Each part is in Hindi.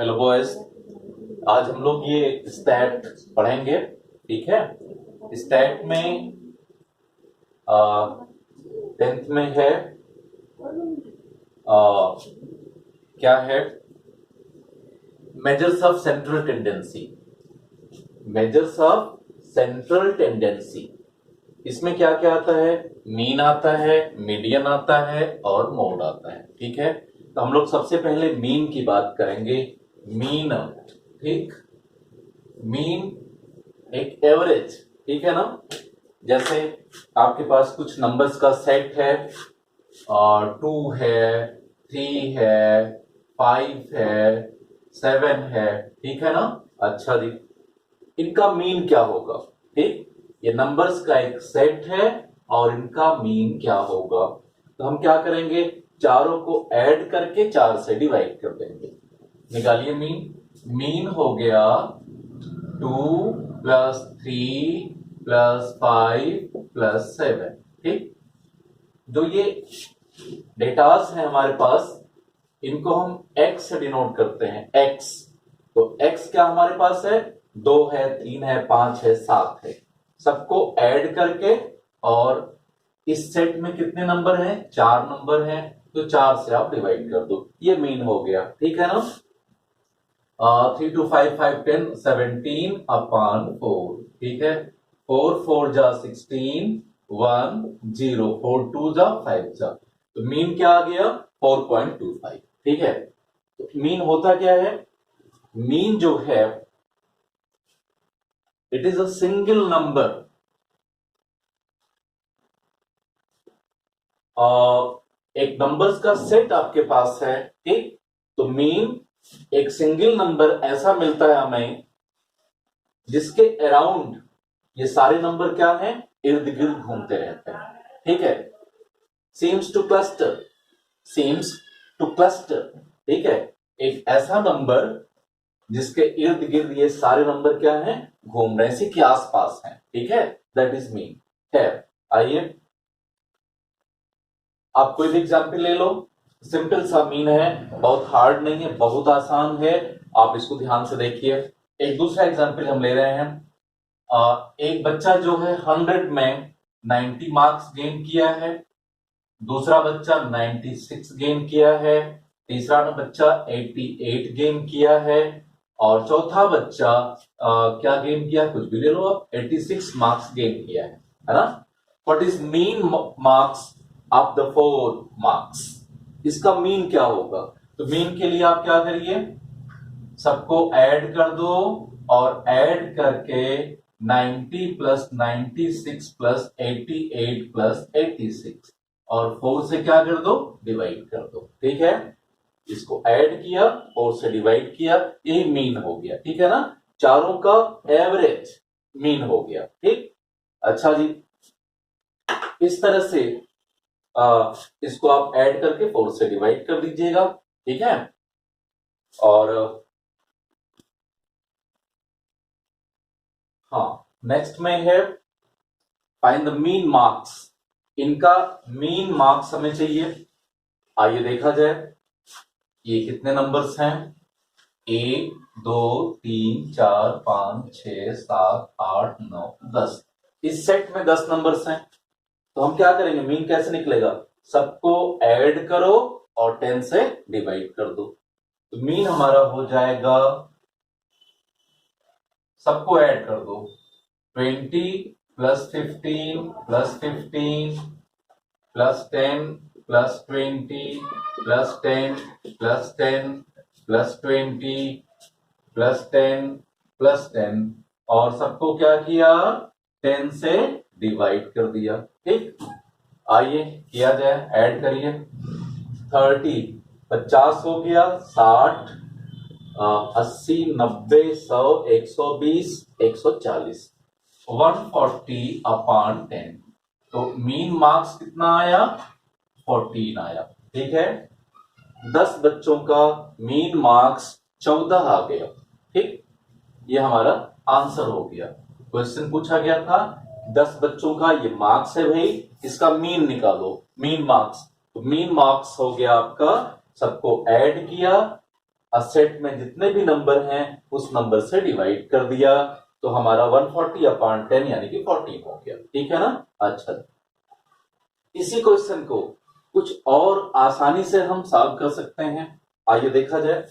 Hello boys. आज हम लोग ये स्टैट पढ़ेंगे। ठीक है। स्टैट में 10th में है क्या है, measures of central tendency. Measures of central tendency, इसमें क्या क्या आता है? मीन आता है, मीडियन आता है और मोड आता है। ठीक है, तो हम लोग सबसे पहले मीन की बात करेंगे। मीन, ठीक, मीन एक एवरेज, ठीक है ना। जैसे आपके पास कुछ नंबर्स का सेट है और 2 है, 3 है, 5 है, 7 है, ठीक है ना। अच्छा जी, इनका मीन क्या होगा? ठीक, ये नंबर्स का एक सेट है और इनका मीन क्या होगा? तो हम क्या करेंगे, चारों को ऐड करके 4 से डिवाइड कर देंगे। निकालिए मीन। मीन हो गया 2 प्लस 3 प्लस 5 प्लस 7। ठीक, जो ये डेटास है हमारे पास, इनको हम x से डिनोट करते हैं। x, तो x क्या हमारे पास है? 2 है, 3 है, 5 है, 7 है। सबको ऐड करके, और इस सेट में कितने नंबर हैं? 4 नंबर हैं, तो 4 से आप डिवाइड कर दो। ये मीन हो गया, ठीक है ना। 3 2 5 5 10 17 अपॉन 4, ठीक है। 4 4 जा 16 1 0 4 2 जा 5 जा, तो मीन क्या आ गया? 4.25। ठीक है, तो मीन होता क्या है? मीन जो है, it is a single number. एक नंबर्स का सेट आपके पास है, ठीक। तो मीन एक सिंगल नंबर ऐसा मिलता है हमें जिसके अराउंड ये सारे नंबर क्या हैं? इर्द गिर्द घूमते रहते हैं। ठीक है, seems two cluster, seems two cluster. ठीक है, एक ऐसा नंबर जिसके इर्द गिर्द ये सारे नंबर क्या हैं? घूम रहे हैं, इसी के आसपास हैं। ठीक है, दैट इज मीन है। आइए आप कोई भी एग्जाम्पल ले लो, सिंपल सा मीन है, बहुत हार्ड नहीं है, बहुत आसान है। आप इसको ध्यान से देखिए। एक दूसरा एग्जाम्पल हम ले रहे हैं। एक बच्चा जो है 100 में 90 मार्क्स गेन किया है, दूसरा बच्चा 96 गेन किया है, तीसरा बच्चा 88 गेन किया है, और चौथा बच्चा क्या गेन किया? कुछ भी ले लो आप, 86 मार्क्स गेन किया है ना। What is mean marks of the 4 marks? इसका मीन क्या होगा? तो मीन के लिए आप क्या करिए, सबको ऐड कर दो, और ऐड करके 90 प्लस 96 प्लस 88 प्लस 86, और 4 से क्या कर दो? डिवाइड कर दो। ठीक है, इसको ऐड किया, 4 से डिवाइड किया, यही मीन हो गया। ठीक है ना, चारों का एवरेज मीन हो गया। ठीक, अच्छा जी, इस तरह से इसको आप ऐड करके 4 से डिवाइड कर दीजिएगा। ठीक है, और हाँ, नेक्स्ट में है फाइंड द मीन मार्क्स। इनका मीन मार्क्स हमें चाहिए। आइए देखा जाए, ये कितने नंबर्स हैं? 1 2 3 4 5 6 7 8 9 10। इस सेट में 10 नंबर्स हैं, तो हम क्या करेंगे? मीन कैसे निकलेगा? सबको ऐड करो और 10 से डिवाइड कर दो, तो मीन हमारा हो जाएगा, सबको ऐड कर दो, 20 plus 15 plus 15 plus 10 plus 20 plus 10 plus 10 plus 20 plus 10 plus 10, और सबको क्या किया? 10 से डिवाइड कर दिया। ठीक, आइए किया जाए, ऐड करिए। 30 50 हो गया, 60 80 90 100 120 140, 140 अपॉन 10, तो मीन मार्क्स कितना आया? 14 आया। ठीक है, 10 बच्चों का मीन मार्क्स 14 आ गया। ठीक, ये हमारा आंसर हो गया। क्वेश्चन पूछा गया था 10 बच्चों का ये मार्क्स है भाई, इसका मीन निकालो, मीन मार्क्स। तो मीन मार्क्स हो गया आपका, सबको ऐड किया, सेट में जितने भी नंबर हैं उस नंबर से डिवाइड कर दिया, तो हमारा 140/10 यानी कि 14 हो गया। ठीक है ना। अच्छा, इसी क्वेश्चन को कुछ और आसानी से हम सॉल्व कर सकते हैं। आइए देखा जाए।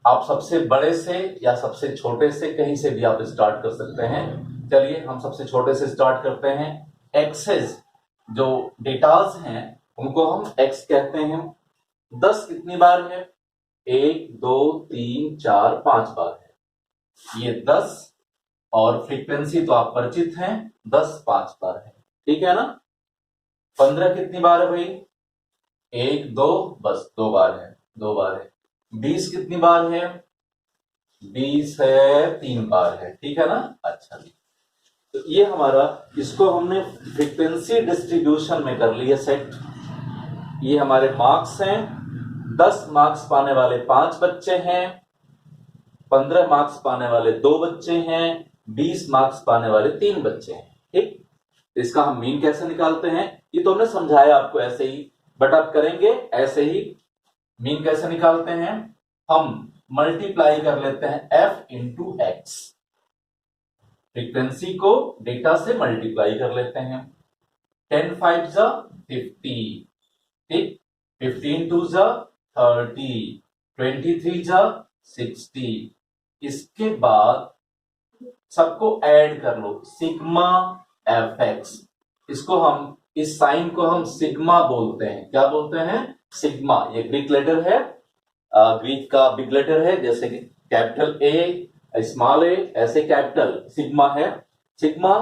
आप सबसे बड़े से या सबसे छोटे से कहीं से भी आप स्टार्ट कर सकते हैं। चलिए हम सबसे छोटे से स्टार्ट करते हैं। एक्सेस जो डेटाज हैं उनको हम एक्स कहते हैं। 10 कितनी बार है? 1 2 3 4 5 बार है ये 10, और फ्रीक्वेंसी तो आप परिचित हैं, 10 5 बार है। ठीक है ना। 15 कितनी बार है भाई? 1 2, बस 2 बार है, 2 बार है। 20 कितनी बार है? 20 है, 3 बार है। ठीक है ना। अच्छा जी, तो ये हमारा, इसको हमने फ्रीक्वेंसी डिस्ट्रीब्यूशन में कर लिया सेट। ये हमारे मार्क्स हैं। 10 मार्क्स पाने वाले 5 बच्चे हैं, 15 मार्क्स पाने वाले 2 बच्चे हैं, 20 मार्क्स पाने वाले 3 बच्चे हैं। ठीक, इसका हम मीन कैसे निकालते हैं ये तो हमने समझाया आपको ऐसे ही, बट आप करेंगे ऐसे ही। मीन कैसे निकालते हैं? हम मल्टीप्लाई कर लेते हैं f इंटू एक्स। फ्रीक्वेंसी को डेटा से मल्टीप्लाई कर लेते हैं। 10 5 जा 50, ठीक, 15 2 जा 30, 23 जा 60। इसके बाद सबको ऐड कर लो, सिग्मा एफ एक्स। इसको हम, इस साइन को हम सिग्मा बोलते हैं। क्या बोलते हैं? सिग्मा। ये ग्रीक लेटर है, ग्रीक का बिग लेटर है, जैसे कि कैपिटल ए, स्मॉल ए, ऐसे कैपिटल सिग्मा है। सिग्मा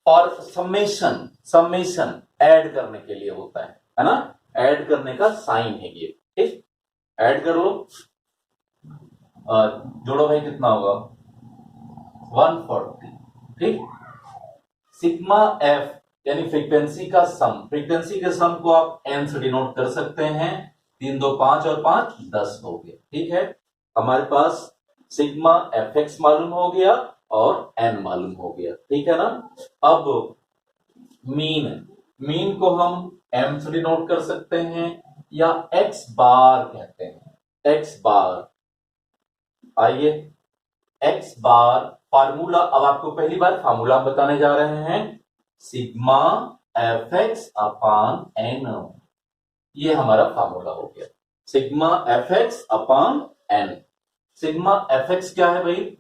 और समेशन, समेशन ऐड करने के लिए होता है ना। ऐड करने का साइन है ये। ठीक, ऐड कर लो। जोड़ो भाई, कितना होगा? 140। ठीक, सिग्मा एफ यानी फ्रीक्वेंसी का सम। फ्रीक्वेंसी के सम को आप एन से डिनोट कर सकते हैं। 3 2 5 और 5 10 हो गया। ठीक है, हमारे पास सिग्मा एफ एक्स मालूम हो गया और एन मालूम हो गया। ठीक है ना। अब मीन, मीन को हम एम से डिनोट कर सकते हैं या एक्स बार कहते हैं, एक्स बार। आइए, एक्स बार फार्मूला, अब आपको पहली बार फार्मूला बताने जा रहे हैं। Sigma f x upon N, ये हमारा फार्मूला हो गया। Sigma f x upon N. Sigma f x क्या है भाई?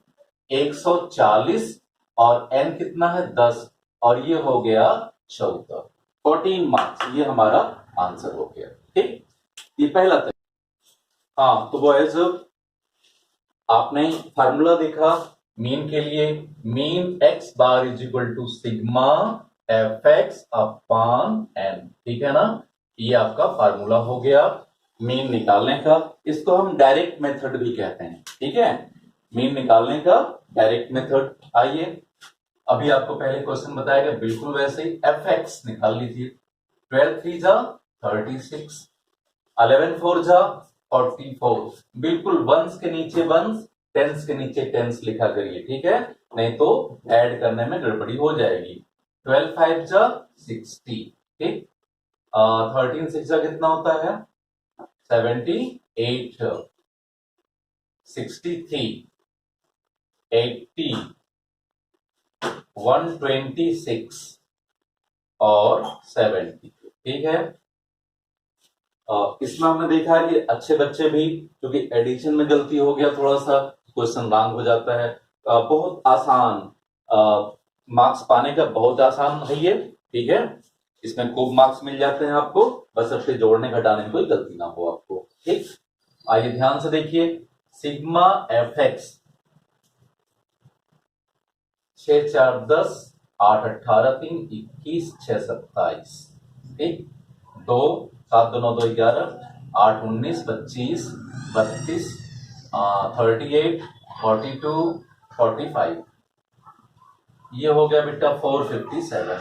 140 और एन कितना है? 10, और ये हो गया 14, 14 मार्क्स। ये हमारा आंसर हो गया। ठीक, ये पहला था। हाँ, तो बॉयज आपने फार्मूला देखा मीन के लिए। Mean x bar is equal to sigma f x upon n. ठीक है ना। ये आपका फार्मूला हो गया मीन निकालने का। इसको हम डायरेक्ट मेथड भी कहते हैं। ठीक है, मीन निकालने का डायरेक्ट मेथड। आइए, अभी आपको पहले क्वेश्चन बताया गया, बिल्कुल वैसे ही एफ एक्स निकाल लीजिए। 12 3 जा 36, 11 4 जा 44। बिल्कुल वंस के नीचे वंस, टेंस के नीचे टेंस लिखा करिए। ठीक है, नहीं तो ऐड करने में गड़बड़ी हो जाएगी। 12 5 जा 60। ठीक, 13 6 जा कितना होता है? 78, 63, 80, 126 और 70। ठीक है, इसमें हमने देखा है कि अच्छे बच्चे भी, क्योंकि एडिशन में गलती हो गया थोड़ा सा, क्वेश्चन रॉन्ग हो जाता है। बहुत आसान, मार्क्स पाने का बहुत आसान है ये। ठीक है, इसमें खूब मार्क्स मिल जाते हैं आपको, बस अपने जोड़ने घटाने में कोई गलती ना हो आपको। ठीक, आइए ध्यान से देखिए। Sigma f x 6 4 10, 8 18 3 21 6 27। ठीक, 2 7 2 9 2 11, 8 19 25 32, 38 42 45। ये हो गया बेटा 457।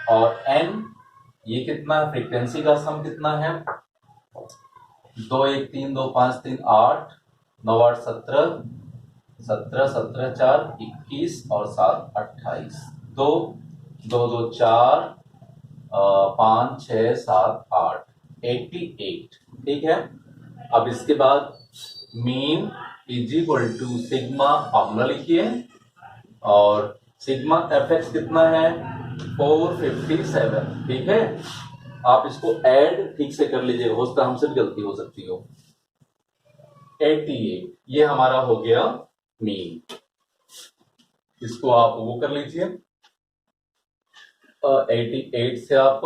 और एन, ये कितना है? फ्रीक्वेंसी का सम कितना है? 2 1 3 2 5 3 8, 9 8 17, 17 17 4 21 और 7 28। 2 2 2 4, 5 6 7 8। 88, ठीक है। अब इसके बाद mean is equal to sigma, formula लिखिए, और सिग्मा एफ एक्स कितना है 457, ठीक है। आप इसको ऐड ठीक से कर लीजिएगा, हो सकता है हमसे भी गलती हो सकती हो। 88 ये हमारा हो गया मीन, इसको आप वो कर लीजिए, 88 से आप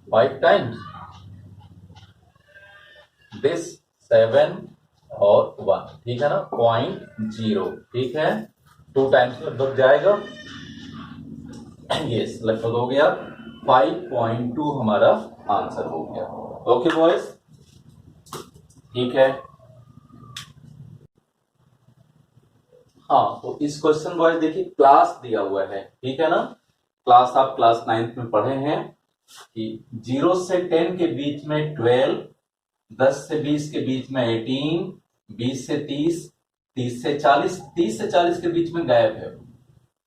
5 टाइम्स दिस 7 और 1, ठीक है ना, 0.0, ठीक है। 2 टाइम्स लगभग जाएगा, यस लगभग हो गया, 5.2 हमारा आंसर हो गया। ओके बॉयज, ठीक है। हाँ, तो इस क्वेश्चन बॉयज देखिए क्लास दिया हुआ है, ठीक है ना। क्लास आप क्लास 9th में पढ़े हैं कि 0 से 10 के बीच में 12, 10 से 20 के बीच में 18, 20 से 30, 30 से 40, 30 से 40 के बीच में गायब है।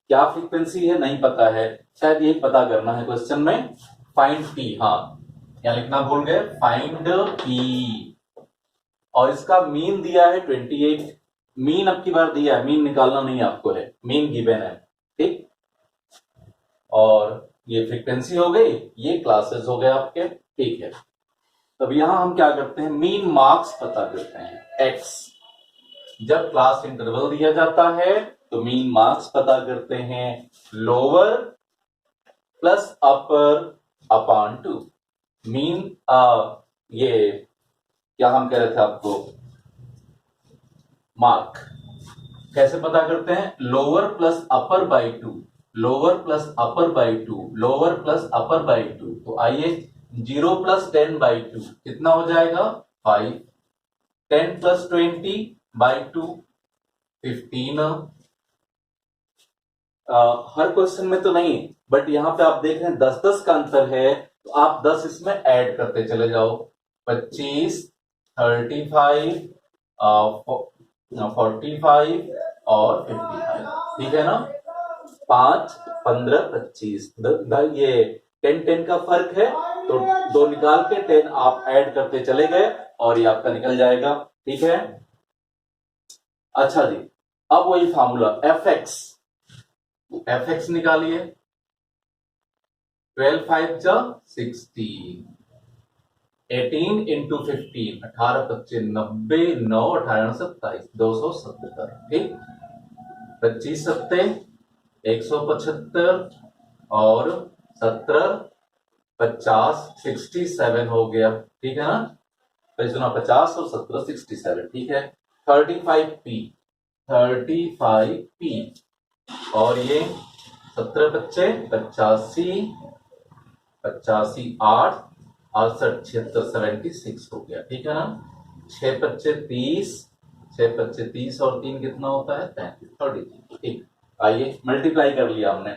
क्या फ्रीक्वेंसी है नहीं पता है, शायद यही पता करना है क्वेश्चन में। फाइंड पी, हाँ यहाँ लिखना भूल गए, फाइंड पी, और इसका मीन दिया है 28। मीन अब की बार दिया है, मीन निकालना नहीं आपको है, मीन गिवन है, ठीक। और ये फ्रीक्वेंसी हो गई, ये क्लासेस हो गए आपके, ठीक है। तब यहां हम क्या करते हैं, मीन मार्क्स पता करते हैं, एक्स। जब क्लास इंटरवल दिया जाता है तो मीन मार्क्स पता करते हैं, लोअर प्लस अपर अपॉन 2। मीन ये क्या हम कह रहे थे आपको, मार्क कैसे पता करते हैं, lower plus upper by 2, lower plus upper by 2, lower plus upper by 2। तो आइए 0 प्लस 10 बाई 2 कितना हो जाएगा 5, 10 प्लस 20 बाई 2 15। हर क्वेश्चन में तो नहीं, बट यहां पे आप देख रहे हैं 10-10 का अंतर है, तो आप 10 इसमें ऐड करते चले जाओ, 25, 35, 45 और 55, ठीक है ना। 5, 15, 25, ये 10-10 का फर्क है, तो 2 निकाल के 10 आप ऐड करते चले गए और ये आपका निकल जाएगा, ठीक है। अच्छा जी, अब वही फार्मूला एफ एक्स निकालिए, 12 5 जा 16, 18 इंटू 15, 18 25 90, 9 18 27, 270, ठीक। 25 सत्ते 175 और 17 50 67 हो गया, ठीक है ना। 50 और 17 67, ठीक है। 35p, 35p, और ये 17 बच्चे 85, 85 8 68 76 76 हो गया, ठीक है ना। 6 बच्चे 30, 6 बच्चे 30 और 3 कितना होता है 33, 33, ठीक। आइए मल्टीप्लाई कर लिया हमने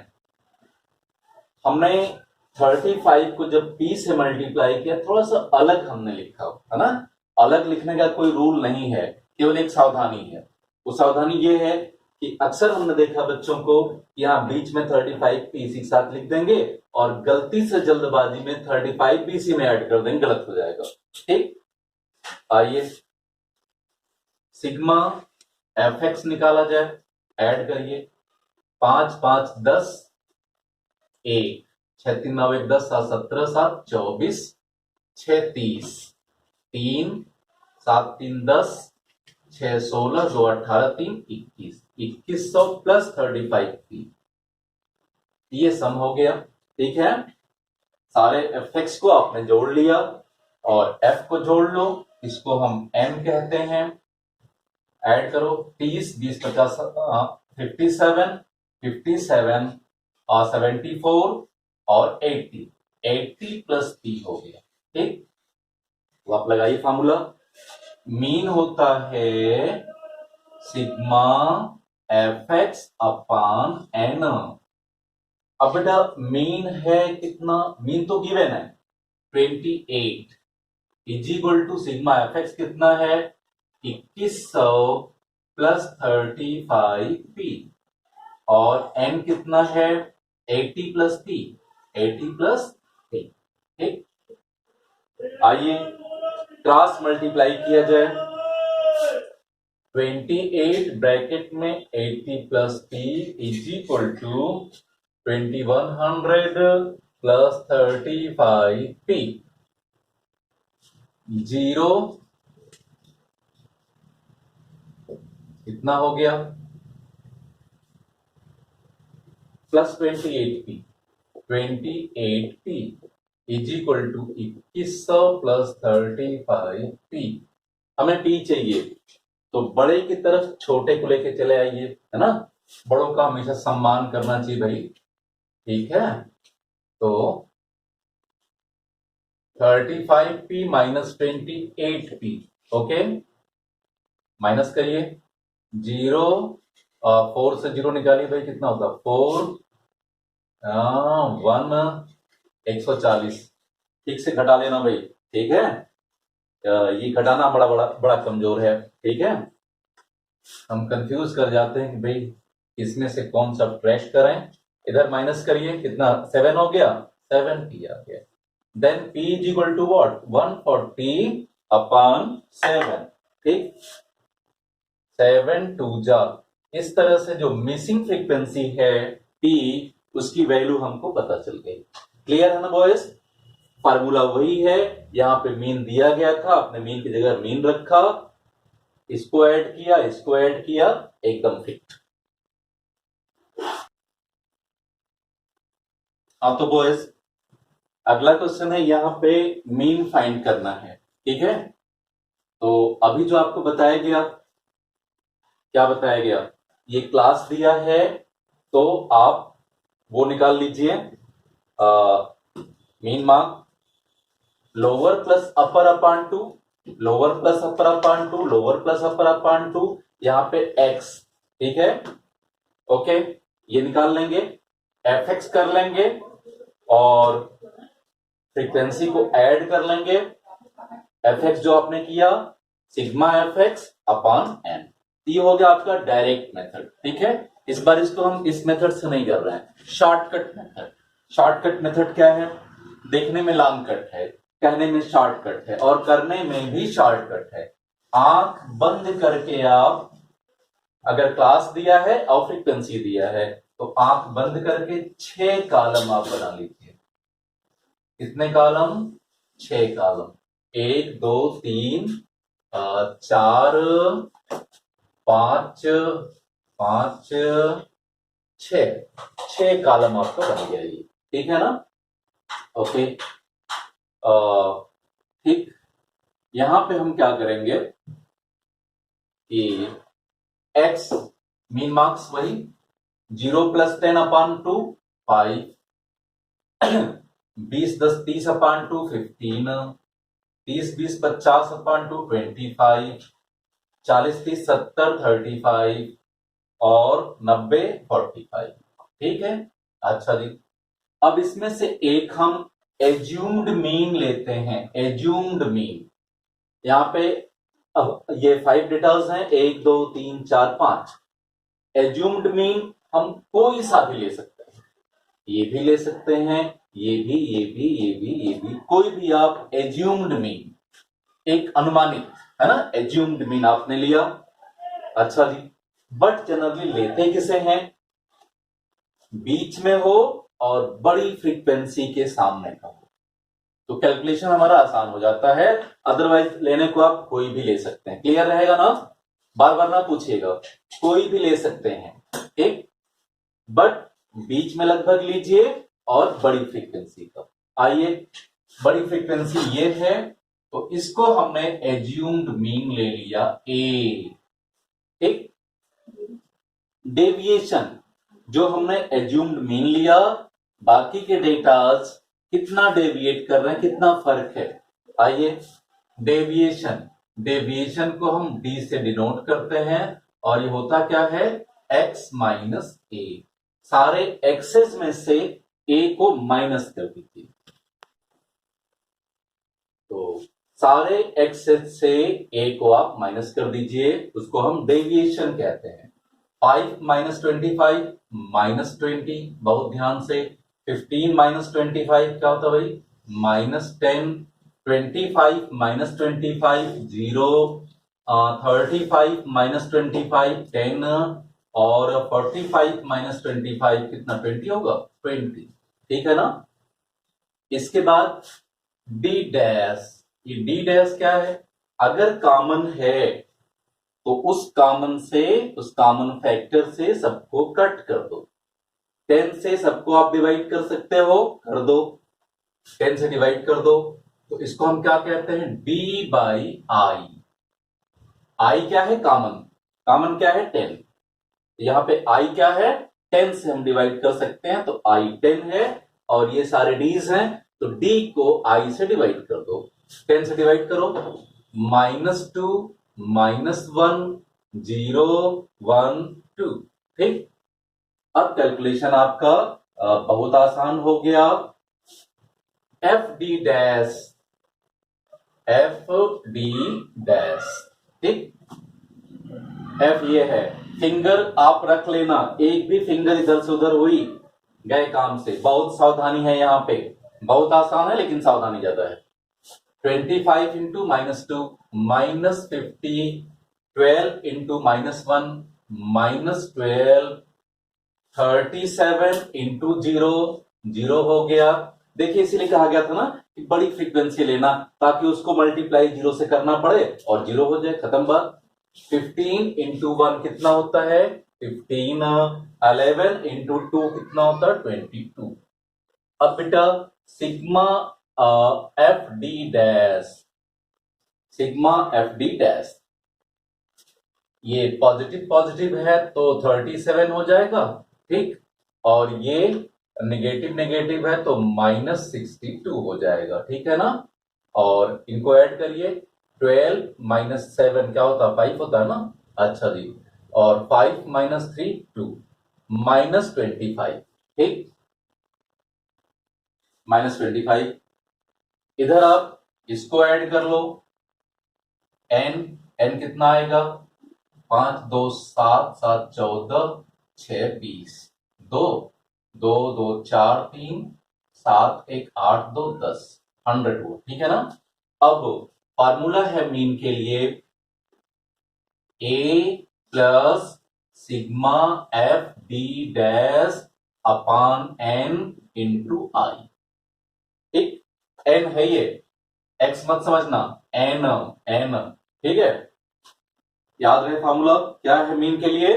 35 को जब p से मल्टीप्लाई किया, थोड़ा सा अलग हमने लिखा है ना। अलग लिखने का कोई रूल नहीं है, केवल एक सावधानी है। वो सावधानी ये है कि अक्सर हमने देखा बच्चों को यहाँ बीच में 35p इसी के साथ लिख देंगे और गलती से जल्दबाजी में 35p इसी में ऐड कर देंगे, गलत हो जाएगा, ठीक। आइए सिग्मा एफ एक्स निकाला जाए, ऐड करिए, 5 5 10, 1 6 3 9 1 10 7 17 7 24, 6 30, 3 7 3 10, 6 16 2 18 3 21, 2100 प्लस 35p, ये सम हो गया, ठीक है। सारे एफ एक्स को आपने जोड़ लिया और एफ को जोड़ लो, इसको हम m कहते हैं। ऐड करो 30 20 50 57 57 और 74 और 80, 80 प्लस p हो गया, ठीक। तो आप लगाइए फार्मूला, मीन होता है sigma f x upon n. अब बेटा मीन है कितना, मीन तो गिवन है 28 is equal to sigma f x कितना है 2100 प्लस 35p, और n कितना है 80 प्लस p, 80 प्लस p, ठीक। आइए क्रॉस मल्टीप्लाई किया जाए। 28 ब्रैकेट में 80 plus p is equal to 2100 plus 35p। 0 इतना हो गया plus 28p। 28p is equal to 2100 plus 35p। हमें p चाहिए तो बड़े की तरफ छोटे को लेके चले आइए, है ना। बड़ों का हमेशा सम्मान करना चाहिए भाई, ठीक है। तो 35p minus 28p, okay. Minus करिए, 0 4 से 0 निकालिए भाई, कितना होगा 4 1 140। ठीक से घटा लेना भाई, ठीक है। ये घटाना बड़ा बड़ा बड़ा कमजोर है, ठीक है। हम कंफ्यूज कर जाते हैं कि भाई इसमें से कौन सा ट्रैश करें। इधर माइनस करिए, कितना 7 हो गया, 7p आ गया। Then p is equal to what 140 upon 7, ठीक। 7 2 जा, इस तरह से जो मिसिंग फ्रीक्वेंसी है p, उसकी वैल्यू हमको पता चल गई। क्लियर है ना बॉयज। फार्मूला वही है, यहां पे मीन दिया गया था, आपने मीन की जगह मीन रखा, इसको ऐड किया, इसको ऐड किया, एकदम फिट। हाँ तो बॉयज अगला क्वेश्चन है, यहां पे मीन फाइंड करना है, ठीक है। तो अभी जो आपको बताया गया, क्या बताया गया, ये क्लास दिया है तो आप वो निकाल लीजिए, मीन मार्क लोअर प्लस अपर अपॉन 2, लोअर प्लस अपर अपॉन 2, लोअर प्लस अपर अपॉन 2, यहां पे x, ठीक है, ओके। ये निकाल लेंगे, fx कर लेंगे और फ्रीक्वेंसी को ऐड कर लेंगे। fx जो आपने किया सिग्मा fx अपॉन n, ये हो गया आपका डायरेक्ट मेथड, ठीक है। इस बार इसको हम इस मेथड से नहीं कर रहे हैं, शॉर्टकट मेथड। शॉर्टकट मेथड क्या है, देखने में लॉन्ग कट है, कहने में शॉर्टकट है और करने में भी शॉर्टकट है। आंख बंद करके आप, अगर क्लास दिया है और फ्रीक्वेंसी दिया है तो आंख बंद करके 6 कॉलम आप बना लीजिए। कितने कॉलम, 6 कॉलम, 1 2 3 4 5 5 6 कॉलम आपका बन गया ये, ठीक है ना, ओके। ठीक, यहां पे हम क्या करेंगे कि x मीन मार्क्स वही 0 प्लस 10 अपॉन 2 5, 20 10 30 अपॉन 2 15, 30 20 50 अपॉन 2 25, 40 30 70 35 और 90 45, ठीक है। अच्छा जी, अब इसमें से एक हम एज्यूम्ड मीन लेते हैं, एज्यूम्ड मीन। यहां पे अब ये 5 डेटास हैं, 1 2 3 4 5। एज्यूम्ड मीन हम कोई सा भी ले सकते हैं, ये भी ले सकते हैं, ये भी, ये भी, ये भी, ये भी, कोई भी आप एज्यूम्ड मीन, एक अनुमानित, है ना, एज्यूम्ड मीन आपने लिया। अच्छा जी, बट जनरली लेते किसे हैं, बीच में हो और बड़ी फ्रीक्वेंसी के सामने का हो, तो कैलकुलेशन हमारा आसान हो जाता है। अदरवाइज लेने को आप कोई भी ले सकते हैं, क्लियर रहेगा ना, बार बार ना पूछिएगा, कोई भी ले सकते हैं, ठीक। बट बीच में लगभग लीजिए और बड़ी फ्रीक्वेंसी का। आइए, बड़ी फ्रीक्वेंसी ये है तो इसको हमने एज्यूम्ड मीन ले लिया a, ठीक। डेविएशन जो हमने एज्यूम्ड मीन लिया, बाकी के डेटाज कितना डेविएट कर रहे हैं, कितना फर्क है। आइए, डेविएशन, डेविएशन को हम d से डिनोट करते हैं और ये होता क्या है x माइनस a। सारे एक्सेस में से a को माइनस कर दीजिए, तो सारे एक्सेस से a को आप माइनस कर दीजिए, उसको हम डेविएशन कहते हैं। 5 माइनस 25 माइनस 20, बहुत ध्यान से। 15 माइनस 25 क्या होता है भाई, माइनस 10। 25 माइनस 25 0, 35 माइनस 25 10 और 45 माइनस 25 कितना 20 होगा 20। ठीक है ना। इसके बाद डी डैश, ये डी डैश क्या है, अगर कॉमन है तो उस कॉमन फैक्टर से सबको कट कर दो। 10 से सबको आप डिवाइड कर सकते हो, कर दो, 10 से डिवाइड कर दो, तो इसको हम क्या कहते हैं डी बाई आई। आई क्या है कॉमन, कॉमन क्या है 10, यहां पे आई क्या है 10 से हम डिवाइड कर सकते हैं, तो आई 10 है और ये सारे डीज हैं, तो डी को आई से डिवाइड कर दो। 10 से डिवाइड करो, -2 -1 0 1 2। ठीक, अब कैलकुलेशन आपका बहुत आसान हो गया। F d dash, F d dash, ठीक, एफ ये है, फिंगर आप रख लेना, एक भी फिंगर इधर से उधर हुई गए काम से, बहुत सावधानी है यहाँ पे, बहुत आसान है लेकिन सावधानी ज्यादा है। 25 इंटू -2 -50, 12 इंटू -1 -12, 37 इंटू 0 0 हो गया। देखिए इसीलिए कहा गया था ना कि बड़ी फ्रीक्वेंसी लेना ताकि उसको मल्टीप्लाई 0 से करना पड़े और 0 हो जाए, खत्म बात। 15 इंटू 1 कितना होता है 15, 11 इंटू 2 कितना होता है 22। अब बेटा sigma f d dash, sigma f d dash, ये पॉजिटिव पॉजिटिव है तो 37 हो जाएगा, ठीक, और ये नेगेटिव नेगेटिव है तो -62 हो जाएगा, ठीक है ना। और इनको ऐड करिए, 12 माइनस 7 क्या होता है 5 होता है ना, अच्छा जी, और 5 माइनस 3 2 -25, ठीक, -25। इधर आप इसको ऐड कर लो, n कितना आएगा 5 2 7 7 14 6 20, 2 2 2 4 3 7 1 8 2 10, 100 हुआ, ठीक है ना। अब फॉर्मूला है मीन के लिए a plus sigma f d dash upon n into i, ठीक, n है ये, x मत समझना, n, ठीक है। याद रहे फॉर्मूला क्या है मीन के लिए,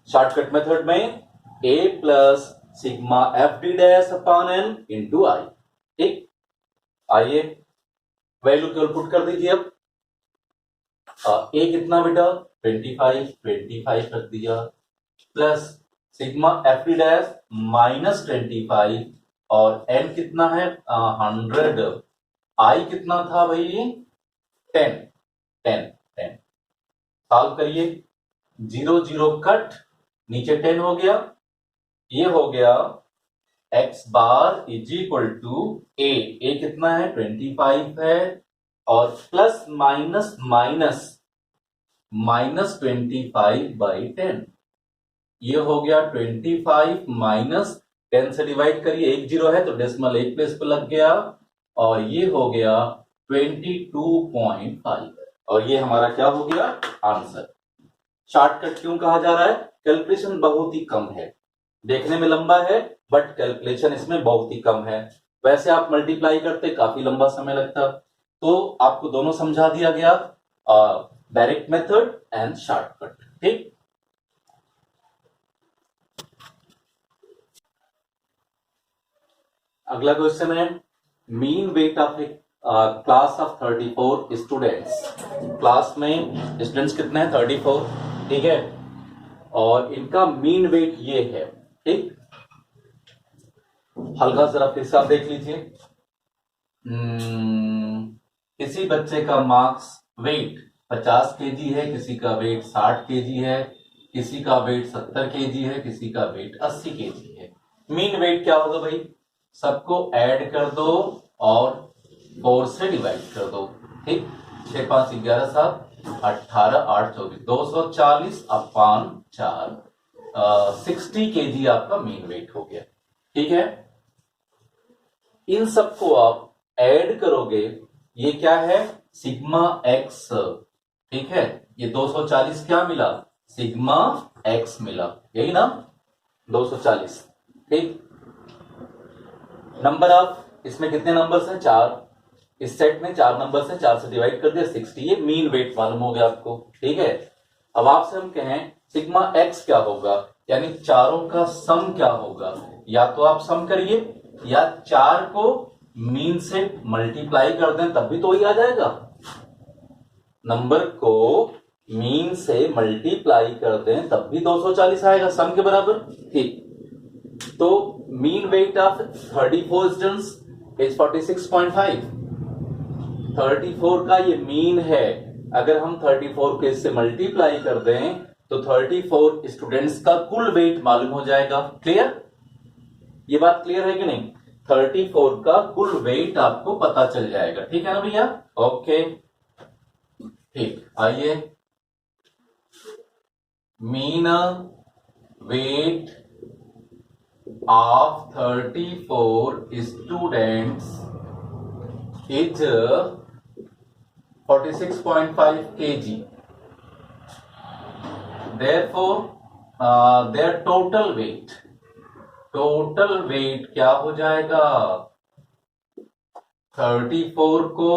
शॉर्टकट मेथड में a plus sigma f d dash upon n into i, ठीक। आइए वैल्यू केवल पुट कर दीजिए। अब a कितना बेटा 25 रख दिया, plus sigma f d dash -25 और n कितना है 100, i कितना था भाई 10 10 10, सॉल्व करिए, 0 0 कट, नीचे 10 हो गया, ये हो गया x bar is equal to a कितना है 25 है और प्लस माइनस माइनस -25/10, ये हो गया 25 माइनस 10 से डिवाइड करिए, 1 0 है तो डेसिमल एक प्लेस पे लग गया और ये हो गया 22.5 और ये हमारा क्या हो गया आंसर। शॉर्टकट क्यों कहा जा रहा है, कैलकुलेशन बहुत ही कम है, देखने में लंबा है बट कैलकुलेशन इसमें बहुत ही कम है। वैसे आप मल्टीप्लाई करते काफी लंबा समय लगता, तो आपको दोनों समझा दिया गया, डायरेक्ट मेथड एंड शॉर्टकट, ठीक। अगला क्वेश्चन है mean weight of A class of 34 students, class में स्टूडेंट्स कितने हैं 34, ठीक है, और इनका मीन वेट ये है, ठीक। हल्का जरा फिर से आप देख लीजिए, किसी बच्चे का मार्क्स वेट 50 केजी है, किसी का वेट 60 केजी है, किसी का वेट 70 केजी है, किसी का वेट 80 केजी है। मीन वेट क्या होगा भाई, सबको ऐड कर दो और 4 से डिवाइड कर दो, ठीक, 6 5 11 7 18 8 24 240 अपॉन 4, 60 केजी आपका मीन वेट हो गया, ठीक है। इन सबको आप ऐड करोगे ये क्या है, सिग्मा एक्स, ठीक है। ये 240 क्या मिला, सिग्मा एक्स मिला, यही ना 240, ठीक। नंबर ऑफ, इसमें कितने नंबर्स हैं, 4, इस सेट में 4 नंबर्स हैं, 4 से डिवाइड कर दिया 60, ये मीन वेट मालूम हो गया आपको, ठीक है। अब आपसे हम कहें सिग्मा एक्स क्या होगा, यानी चारों का सम क्या होगा, या तो आप सम करिए या 4 को मीन से मल्टीप्लाई कर दें तब भी तो वही आ जाएगा, नंबर को मीन से मल्टीप्लाई कर दें तब भी 240 आएगा सम के बराबर, ठीक। तो mean weight of 34 students is 46.5, 34 का ये मीन है, अगर हम 34 को इससे मल्टीप्लाई कर दें तो 34 स्टूडेंट्स का कुल वेट मालूम हो जाएगा, क्लियर, ये बात क्लियर है कि नहीं, 34 का कुल वेट आपको पता चल जाएगा, ठीक है ना भैया, ओके, ठीक। आइए, mean wait of 34 students is 46.5 kg. Therefore, their total weight क्या हो जाएगा, 34 को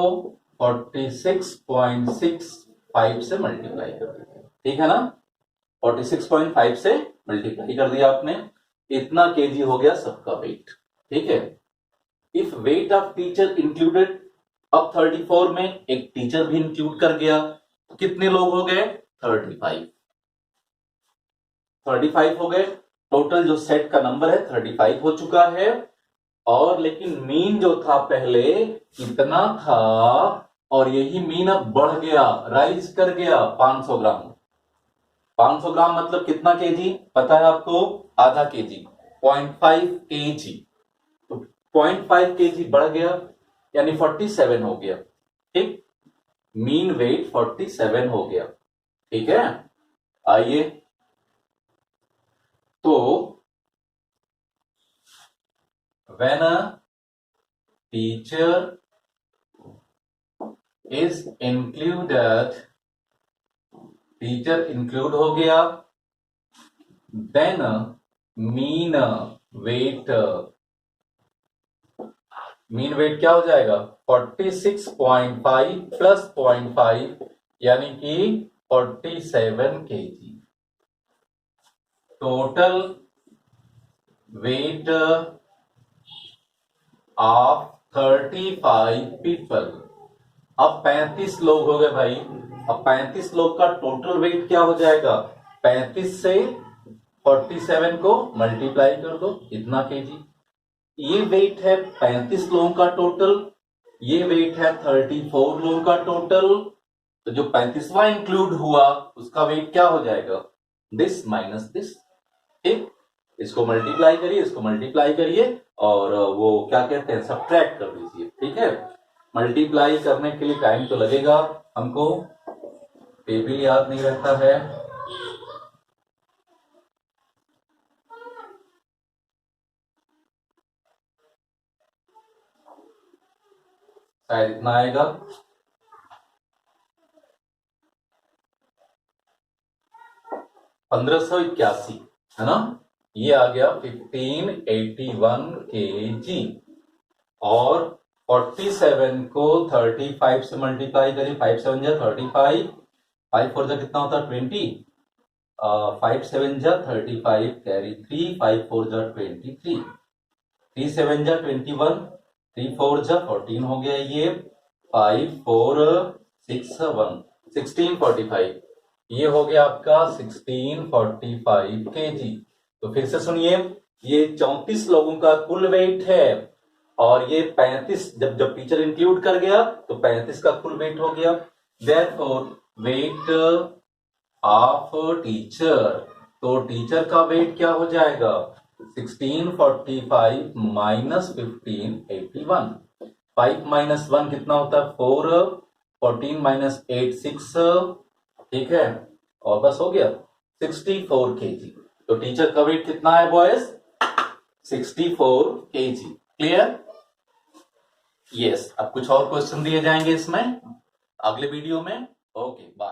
46.65 से मल्टीप्लाई कर दिया, ठीक है ना, 46.5 से मल्टीप्लाई कर दिया आपने, इतना केजी हो गया सबका वेट, ठीक है। If weight of teacher included, अब 34 में एक टीचर भी इंक्लूड कर गया तो कितने लोग हो गए, 35 हो गए, टोटल जो सेट का नंबर है 35 हो चुका है, और लेकिन मीन जो था पहले इतना था और यही मीन अब बढ़ गया, राइज कर गया 500 ग्राम, 500 ग्राम मतलब कितना केजी पता है आपको, आधा केजी, 0.5 केजी, तो 0.5 केजी बढ़ गया यानी 47 हो गया, ठीक, मीन वेट 47 हो गया, ठीक है। आइए, तो when a teacher is included, teacher include हो गया, देन मीन वेट क्या हो जाएगा, 46.5 प्लस 0.5 यानी कि 47 KG, total weight of 35 people. अब 35 लोग हो गए भाई, अब 35 लोग का टोटल वेट क्या हो जाएगा, 35 से 47 को मल्टीप्लाई कर दो, इतना केजी, ये वेट है 35 लोगों का टोटल, ये वेट है 34 लोगों का टोटल, तो जो 35वां इंक्लूड हुआ उसका वेट क्या हो जाएगा, दिस माइनस दिस, ठीक, इसको मल्टीप्लाई करिए, इसको मल्टीप्लाई करिए और वो क्या कहते हैं सब्ट्रैक्ट कर दीजिए, ठीक है। मल्टीप्लाई करने के लिए टाइम तो लगेगा हमको, टेबल याद नहीं रहता है, शायद इतना आएगा, 1581 है ना, ये आ गया 1581 kg, और 47 को 35 से मल्टीप्लाई करिए, 5 7 जा 35, 5 4 जा कितना होता है 20, 5 7 जा 35 कैरी 3, 5 4 जा 23, 3 7 जा 21, 3 4 जा 14 हो गया, ये 5 4 6 1 1645, ये हो गया आपका 1645 केजी। तो फिर से सुनिए, ये 34 लोगों का कुल वेट है और ये 35 जब टीचर इंक्लूड कर गया तो 35 का कुल वेट हो गया, देयरफॉर वेट ऑफ टीचर, तो टीचर का वेट क्या हो जाएगा 1645 माइनस 1581, 5 माइनस 1 कितना होता है 4, 14 माइनस 8 6, ठीक है, और बस हो गया 64 केजी। तो टीचर का वेट कितना है बॉयज 64 केजी, क्लियर। यस, अब कुछ और क्वेश्चन दिए जाएंगे इसमें अगले वीडियो में। Okay bye.